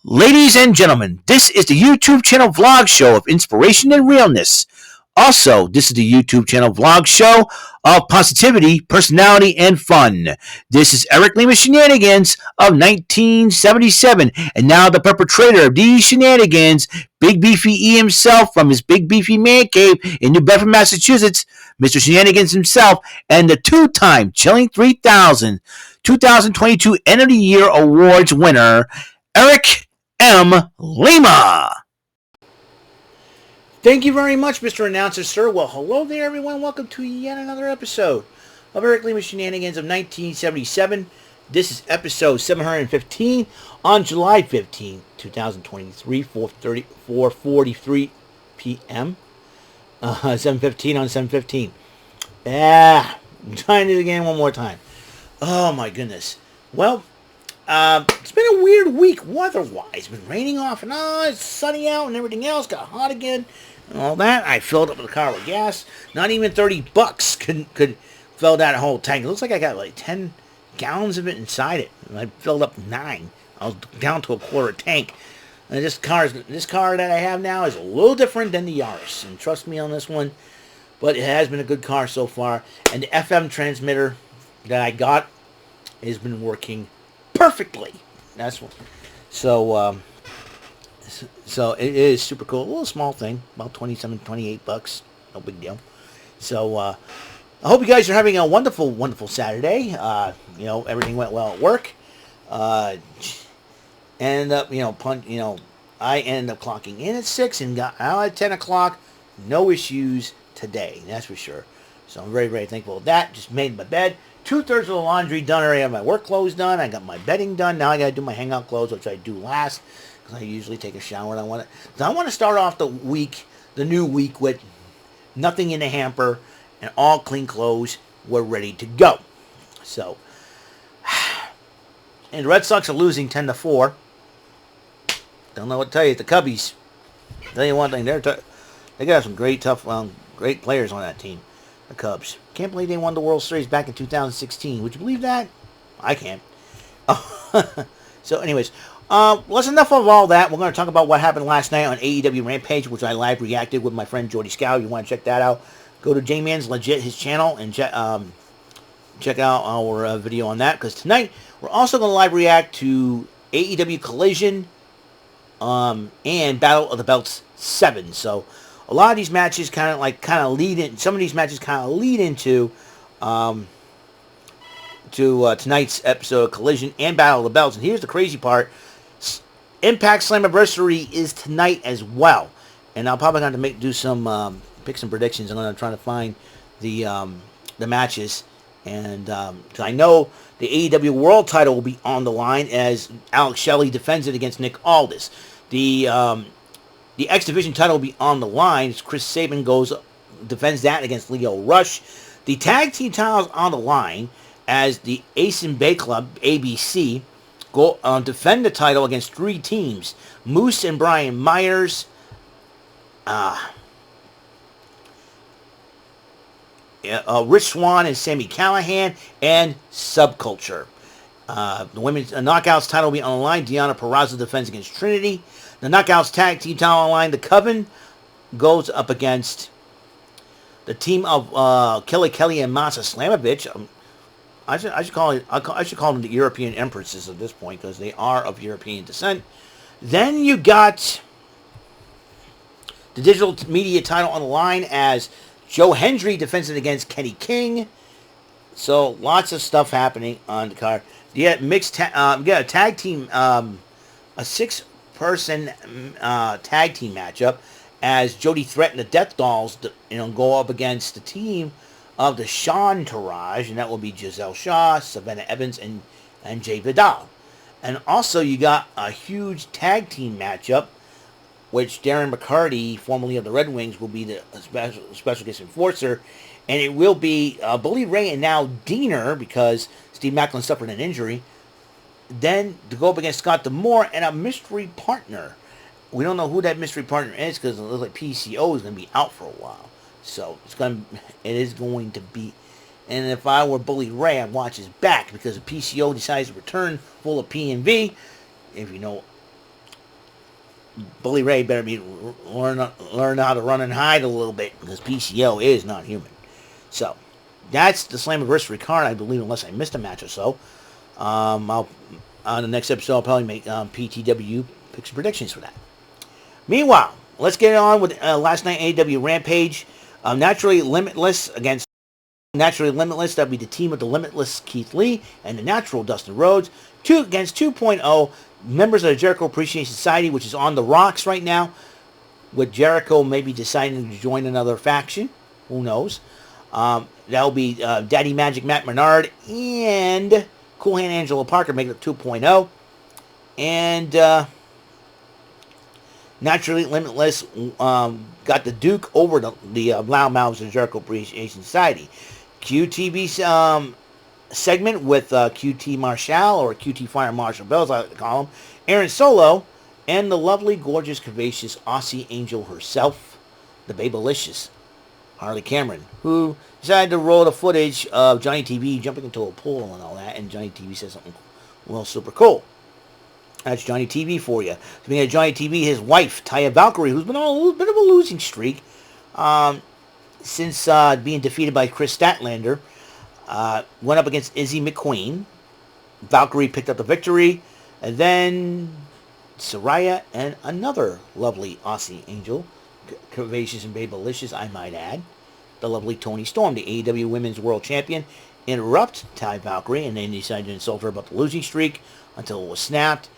Ladies and gentlemen, this is the YouTube channel vlog show of inspiration and realness. Also, this is the YouTube channel vlog show of positivity, personality, and fun. This is Eric Lima Shenanigans of 1977, and now the perpetrator of these shenanigans, Big Beefy E himself from his Big Beefy Man Cave in New Bedford, Massachusetts, Mr. Shenanigans himself, and the two-time Chilling 3000 2022 End of the Year Awards winner, Eric M. Lima. Thank you very much, Mr. Announcer, sir. Well, hello there, everyone. Welcome to yet another episode of Eric Lima Shenanigans of 1977. This is episode 715 on July 15, 2023, 4:43 p.m. 7:15 on 7:15. I'm trying to do it again one more time. Oh, my goodness. Well, it's been a weird week weather-wise. It's been raining off and on. It's sunny out and everything else. Got hot again and all that. I filled up the car with gas. Not even $30 could fill that whole tank. It looks like I got like 10 gallons of it inside it. I filled up 9. I was down to a quarter tank. And this car that I have now is a little different than the Yaris. And trust me on this one. But it has been a good car so far. And the FM transmitter that I got has been working perfectly. That's what. So it is super cool. A little small thing, about $28. No big deal. So I hope you guys are having a wonderful, wonderful Saturday. Everything went well at work. I ended up clocking in at 6 and got out at 10 o'clock. No issues today. That's for sure. So I'm very, very thankful of that. Just made my bed. 2/3 of the laundry done already. I have my work clothes done. I got my bedding done. Now I got to do my hangout clothes, which I do last because I usually take a shower. And I want to start off the new week with nothing in the hamper and all clean clothes. We're ready to go. So, and the Red Sox are losing 10-4. Don't know what to tell you. The Cubbies. Tell you one thing, they got some great players on that team. The Cubs. Can't believe they won the World Series back in 2016. Would you believe that? I can't. So anyways, that's enough of all that. We're going to talk about what happened last night on AEW Rampage, which I live reacted with my friend Jordy Scow. You want to check that out, go to J-Man's Legit, his channel, and check out our video on that. Because tonight, we're also going to live react to AEW Collision and Battle of the Belts 7. So a lot of these matches kind of lead in. Some of these matches kind of lead into tonight's episode of Collision and Battle of the Belts. And here's the crazy part: Impact Slammiversary is tonight as well. And I'll probably have to pick some predictions. I'm going to try to find the matches, and because I know the AEW World Title will be on the line as Alex Shelley defends it against Nick Aldis. The X Division title will be on the line as Chris Sabin defends that against Leo Rush. The tag team titles on the line as the Ace and Bay Club, ABC, go defend the title against 3 teams: Moose and Brian Myers, Rich Swann and Sami Callihan, and Subculture. The women's Knockouts title will be on the line. Deonna Purrazzo defends against Trinity. The Knockouts tag team title on the line. The Coven goes up against the team of Kelly and Masa Slamovich. I should call them the European Empresses at this point because they are of European descent. Then you got the digital media title on the line as Joe Hendry defends it against Kenny King. So lots of stuff happening on the card. You got we got a tag team, a 6-person tag team matchup as Jody Threat and the Death Dolls, go up against the team of the Shantaraj, and that will be Giselle Shaw, Savannah Evans, and Jay Vidal. And also you got a huge tag team matchup, which Darren McCarty, formerly of the Red Wings, will be the special guest enforcer. And it will be Bully Ray and now Diener, because Steve Macklin suffered an injury. Then to go up against Scott D'Amore and a mystery partner. We don't know who that mystery partner is because it looks like PCO is going to be out for a while. So it is going to be. And if I were Bully Ray, I'd watch his back because if PCO decides to return full of P&V, if you know Bully Ray better learn how to run and hide a little bit because PCO is not human. So that's the Slammiversary card, I believe, unless I missed a match or so. I'll on the next episode I'll probably make PTW picks and predictions for that. Meanwhile, let's get on with last night AEW Rampage. Naturally Limitless against Naturally Limitless. That'd be the team of the Limitless Keith Lee and the Natural Dustin Rhodes. 2 against 2.0 members of the Jericho Appreciation Society, which is on the rocks right now, with Jericho maybe deciding to join another faction. Who knows? That'll be Daddy Magic Matt Menard and Cool Hand Angelo Parker making it 2.0. And Naturally Limitless got the Duke over the Loud Mouths of the Jericho Appreciation Society. QTV segment with QT Marshall, or QT Fire Marshall Bell, as I like to call him, Aaron Solo, and the lovely, gorgeous, curvaceous Aussie Angel herself, the Babylicious Harley Cameron, who decided to roll the footage of Johnny TV jumping into a pool and all that, and Johnny TV says something, well, super cool. That's Johnny TV for you. Speaking of Johnny TV, his wife, Taya Valkyrie, who's been on a little bit of a losing streak since being defeated by Chris Statlander, went up against Izzy McQueen. Valkyrie picked up the victory. And then Saraya and another lovely Aussie Angel, curvaceous and babylicious, I might add, the lovely Toni Storm, the AEW Women's World Champion, interrupt Ty Valkyrie, and then decided to insult her about the losing streak until it was snapped.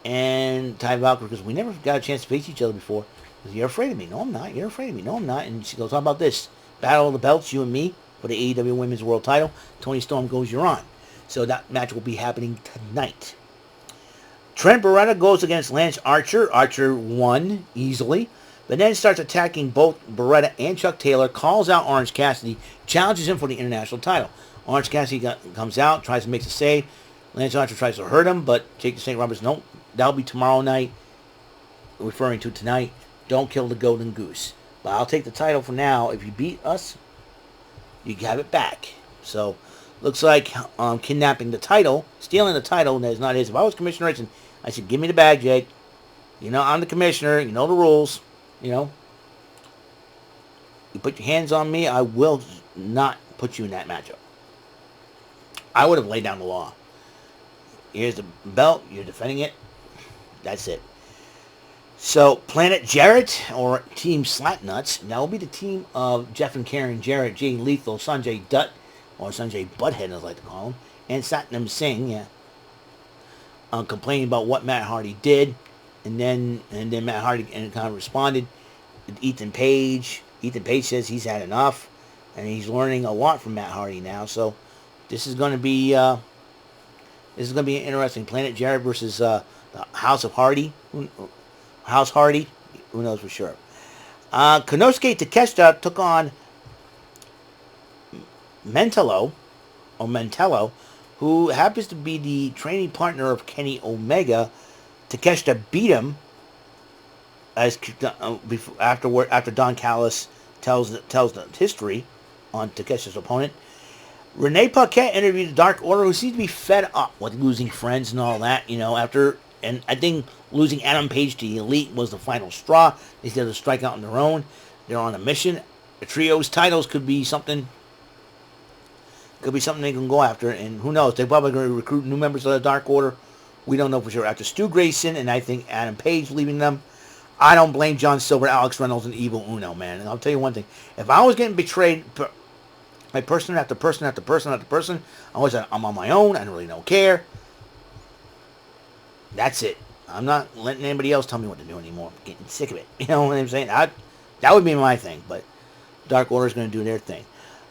And Ty Valkyrie, because we never got a chance to face each other before, goes, "You're afraid of me." "No, I'm not. You're afraid of me." "No, I'm not." And she goes, "How about this? Battle of the belts, you and me, for the AEW Women's World title." Toni Storm goes, "You're on." So that match will be happening tonight. Trent Beretta goes against Lance Archer. Archer won easily, but then starts attacking both Beretta and Chuck Taylor, calls out Orange Cassidy, challenges him for the international title. Orange Cassidy comes out, tries to make a save. Lance Archer tries to hurt him, but Jake the Snake Roberts, "No, that'll be tomorrow night," referring to tonight. "Don't kill the golden goose. But I'll take the title for now. If you beat us, you have it back." So, looks like kidnapping the title, stealing the title, that is not his. If I was Commissioner Richardson, I said, "Give me the bag, Jake. You know, I'm the commissioner. You know the rules. You know, you put your hands on me, I will not put you in that matchup." I would have laid down the law. Here's the belt. You're defending it. That's it. So, Planet Jarrett, or Team Slapnuts, that will be the team of Jeff and Karen Jarrett, Jay Lethal, Sanjay Dutt, or Sanjay Butthead, as I like to call him, and Satnam Singh, complaining about what Matt Hardy did, and then Matt Hardy kind of responded. Ethan Page says he's had enough, and he's learning a lot from Matt Hardy now. So, this is going to be interesting. Planet Jarrett versus the House of Hardy. House Hardy, who knows for sure. Konosuke Takeshita took on Mentello, who happens to be the training partner of Kenny Omega. Takeshita beat him after Don Callis tells the history on Takeshita's opponent. Renee Paquette interviewed the Dark Order, who seems to be fed up with losing friends and all that, and I think losing Adam Page to the Elite was the final straw. They said to strike out on their own. They're on a mission. The trio's titles could be something they can go after, and who knows? They're probably going to recruit new members of the Dark Order. We don't know for sure. After Stu Grayson and I think Adam Page leaving them, I don't blame John Silver, Alex Reynolds, and Evil Uno, man. And I'll tell you one thing. If I was getting betrayed by person after person after person after person, I was like, I'm on my own. I don't really don't care. That's it. I'm not letting anybody else tell me what to do anymore. I'm getting sick of it. You know what I'm saying? That would be my thing, but Dark Order is going to do their thing.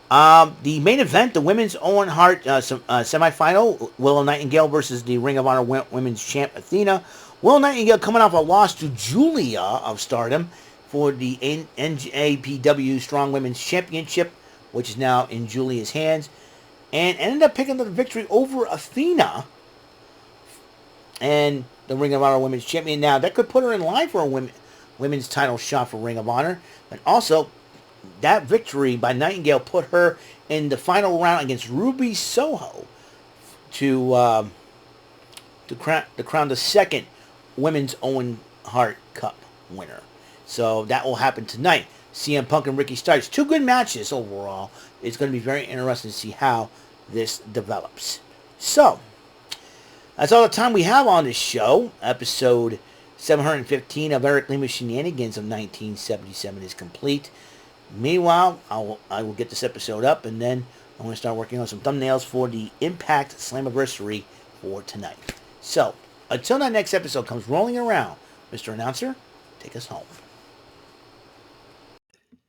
The main event, the Women's Owen Hart semifinal, Willow Nightingale versus the Ring of Honor Women's Champ Athena. Willow Nightingale coming off a loss to Julia of Stardom for the NJPW Strong Women's Championship, which is now in Julia's hands, and ended up picking up the victory over Athena and the Ring of Honor Women's Champion. Now, that could put her in line for a women's title shot for Ring of Honor, but also that victory by Nightingale put her in the final round against Ruby Soho to crown the second Women's Owen Hart Cup winner. So that will happen tonight. CM Punk and Ricky Starks. 2 good matches overall. It's going to be very interesting to see how this develops. So, that's all the time we have on this show. Episode 715 of Eric Lima Shenanigans of 1977 is complete. Meanwhile, I will get this episode up, and then I'm going to start working on some thumbnails for the Impact Slammiversary for tonight. So, until that next episode comes rolling around, Mr. Announcer, take us home.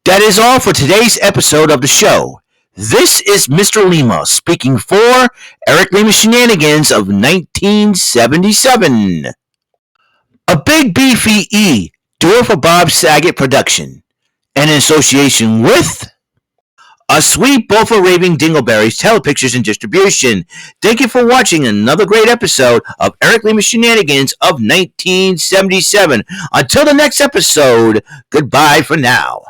That is all for today's episode of the show. This is Mr. Lima speaking for Eric Lima Shenanigans of 1977. A Big Beefy E, do it for Bob Saget production, and in association with A Sweet Bowl for Raving Dingleberries Telepictures and Distribution. Thank you for watching another great episode of Eric Lima Shenanigans of 1977. Until the next episode, goodbye for now.